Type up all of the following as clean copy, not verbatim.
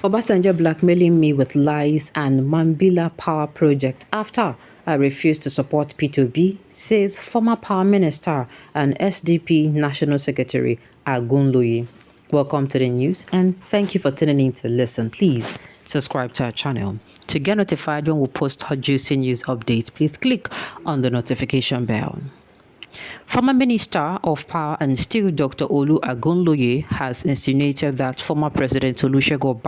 Obasanjo blackmailing me with lies and Mambila power project after I refused to support P2B, says former power minister and SDP national secretary Agunloye. Welcome to the news and thank you for tuning in to listen. Please subscribe to our channel. To get notified when we post hot juicy news updates, please click on the notification bell. Former Minister of Power and Steel Dr. Olu Agunloye has insinuated that former President Olusegun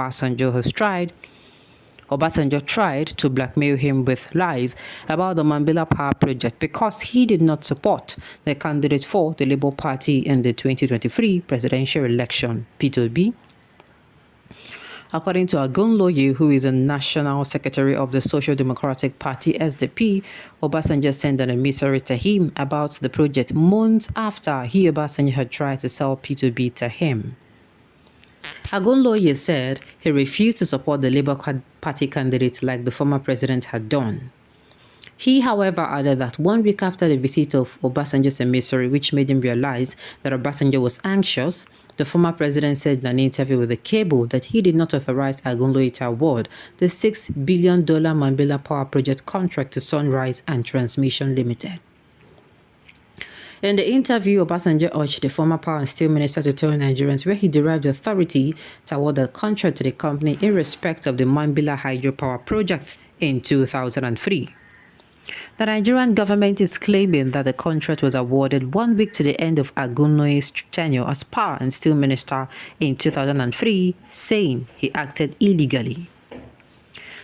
Obasanjo tried to blackmail him with lies about the Mambila Power Project because he did not support the candidate for the Labour Party in the 2023 presidential election, P2B. According to Agunloye, who is a national secretary of the Social Democratic Party (SDP), Obasanjo sent an emissary to him about the project months after Obasanjo had tried to sell P2B to him. Agunloye said he refused to support the Labour Party candidate like the former president had done. He, however, added that 1 week after the visit of Obasanjo's emissary, which made him realize that Obasanjo was anxious, the former president said in an interview with the Cable that he did not authorize Agunloye to award the $6 billion Mambila Power Project contract to Sunrise and Transmission Limited. In the interview, Obasanjo urged the former Power and Steel Minister to tell Nigerians where he derived the authority to award the contract to the company in respect of the Mambila Hydropower Project in 2003. The Nigerian government is claiming that the contract was awarded 1 week to the end of Agunloye's tenure as Power and Steel Minister in 2003, saying he acted illegally.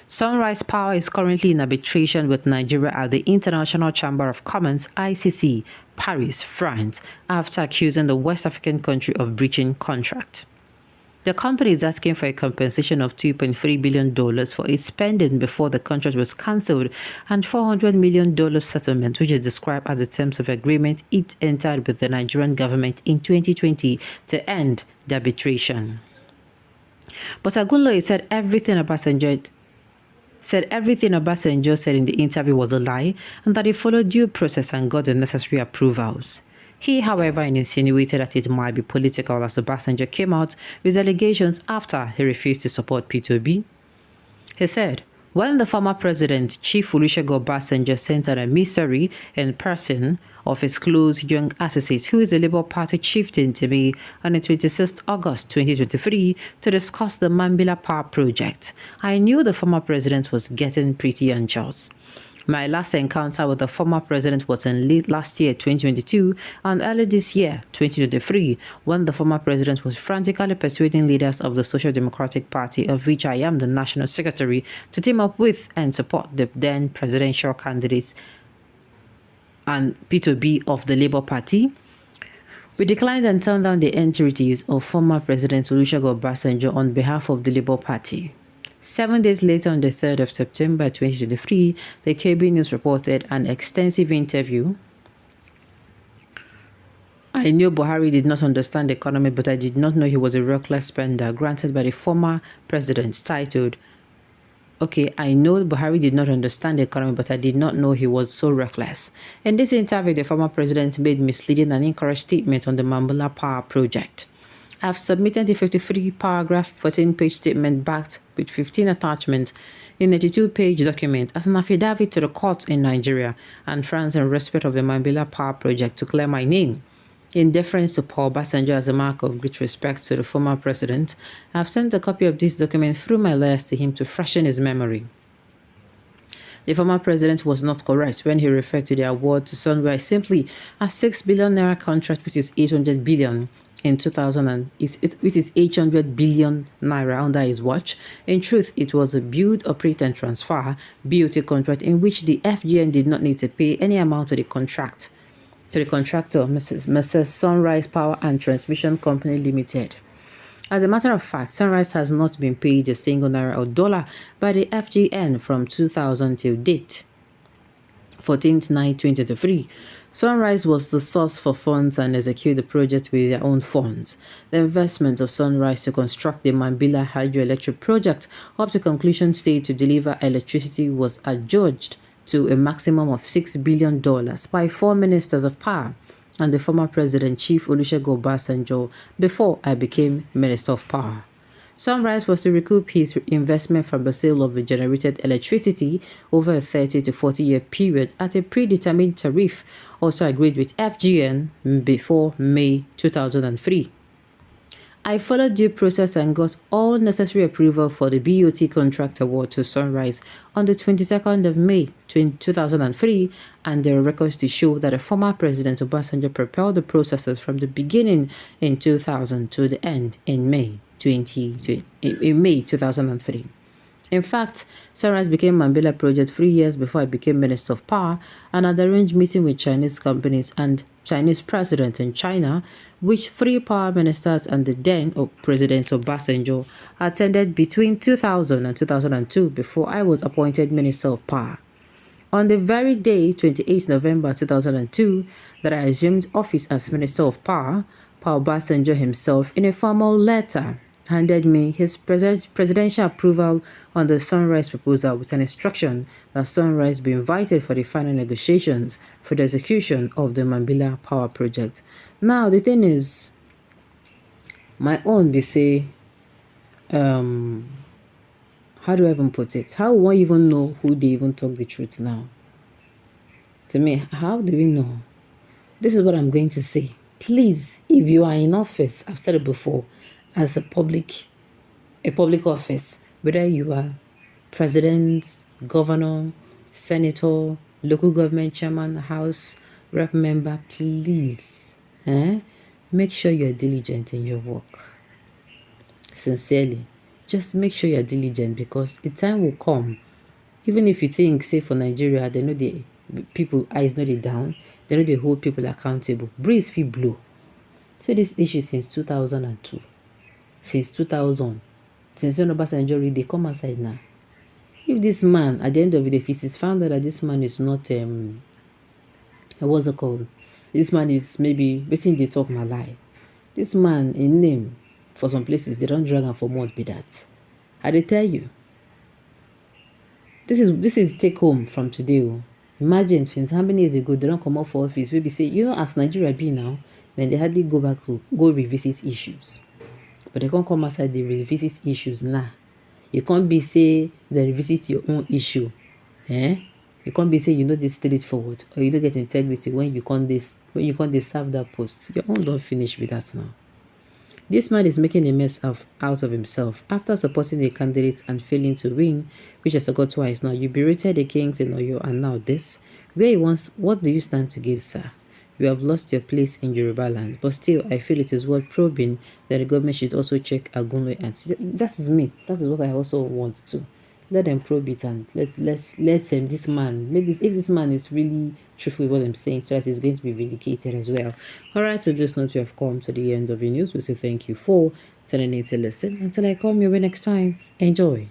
Sunrise Power is currently in arbitration with Nigeria at the International Chamber of Commerce (ICC), Paris, France, after accusing the West African country of breaching contract. The company is asking for a compensation of $2.3 billion for its spending before the contract was cancelled and $400 million settlement, which is described as the terms of agreement it entered with the Nigerian government in 2020 to end the arbitration. But Agunloye said everything Obasanjo said in the interview was a lie and that he followed due process and got the necessary approvals. He, however, insinuated that it might be political as Obasanjo came out with allegations after he refused to support P2B. He said, when the former president, Chief Olusegun Obasanjo, sent an emissary in person of his close young associate, who is a Labour Party chieftain, to me on the 26th August 2023 to discuss the Mambila Power Project, I knew the former president was getting pretty anxious. My last encounter with the former president was in late last year, 2022, and early this year, 2023, when the former president was frantically persuading leaders of the Social Democratic Party, of which I am the national secretary, to team up with and support the then presidential candidates and P2B of the Labour Party. We declined and turned down the entreaties of former President Olusegun Obasanjo on behalf of the Labour Party. 7 days later, on the 3rd of September 2023, the KB News reported an extensive interview. I knew Buhari did not understand the economy, but I did not know he was a reckless spender, granted by the former president, titled, I know Buhari did not understand the economy, but I did not know he was so reckless. In this interview, the former president made misleading and incorrect statements on the Mambila Power Project. I have submitted a 53-paragraph, 14-page statement backed with 15 attachments in a 82-page document as an affidavit to the courts in Nigeria and France in respect of the Mambila Power Project to clear my name. In deference to Paul Obasanjo as a mark of great respect to the former president, I have sent a copy of this document through my lawyers to him to freshen his memory. The former president was not correct when he referred to the award to Sunrise simply as $6 billion contract, which is $800 billion in 2000, which is 800 billion naira under his watch. In truth, it was a build, operate and transfer (BOT) contract in which the FGN did not need to pay any amount to the contractor, Mrs. Sunrise Power and Transmission Company Limited. As a matter of fact, Sunrise has not been paid a single naira or dollar by the FGN from 2000 till date. 14/9/2023. Sunrise was the source for funds and execute the project with their own funds. The investment of Sunrise to construct the Mambila hydroelectric project up to conclusion stage to deliver electricity was adjudged to a maximum of $6 billion by 4 ministers of power and the former president Chief Olusegun Obasanjo before I became Minister of Power. Sunrise was to recoup his investment from the sale of the generated electricity over a 30 to 40-year period at a predetermined tariff, also agreed with FGN before May 2003. I followed due process and got all necessary approval for the BOT contract award to Sunrise on the 22nd of May 2003, and there are records to show that the former President Obasanjo propelled the processes from the beginning in 2000 to the end in May 2003. In fact, Sunrise became Mambila project 3 years before I became Minister of Power, and had arranged meeting with Chinese companies and Chinese president in China, which 3 power ministers and the then President Obasanjo attended between 2000 and 2002 before I was appointed Minister of Power. On the very day, 28 November 2002, that I assumed office as Minister of Power, Paul Obasanjo himself, in a formal letter, handed me his presidential approval on the Sunrise proposal with an instruction that Sunrise be invited for the final negotiations for the execution of the Mambila Power Project. Now, the thing is, my own, they say, how do I even put it? How will I even know who they even talk the truth now? To me, how do we know? This is what I'm going to say. Please, if you are in office, I've said it before, as a public office, whether you are president, governor, senator, local government chairman, house rep member, please, make sure you're diligent in your work. Sincerely, just make sure you're diligent, because the time will come. Even if you think, say for Nigeria, they know the people eyes know they down, they know they hold people accountable. Breeze feel blow. So this issue since 2002. Since 2000, since when Obasanjo read, they come aside now. If this man, at the end of the day, if it is found out that this man is not, what's it called? This man is maybe, basically they talk my lie. This man, in name, for some places, they don't drag him for more be that. I they tell you. This is take home from today. Oh. Imagine, since how many years ago, they don't come up for office, maybe say, as Nigeria be now, then they hardly go back to go revisit issues. But they can't come outside, they revisit issues now. You can't be say they revisit your own issue. You can't be say this straightforward, or you don't get integrity when you can't serve that post. Your own don't finish with that now. This man is making a mess out of himself after supporting a candidate and failing to win, which has occurred twice now. You berated the kings in Oyo and now this. What do you stand to gain, sir? You have lost your place in Yoruba land, but still, I feel it is worth probing that the government should also check Agunlo and see. That is me. That is what I also want to. Let them probe it and let this man if this man is really truthful with what I'm saying, so that he's going to be vindicated as well. Alright, so just note we have come to the end of the news. We say thank you for turning in to listen. Until I come your way next time. Enjoy.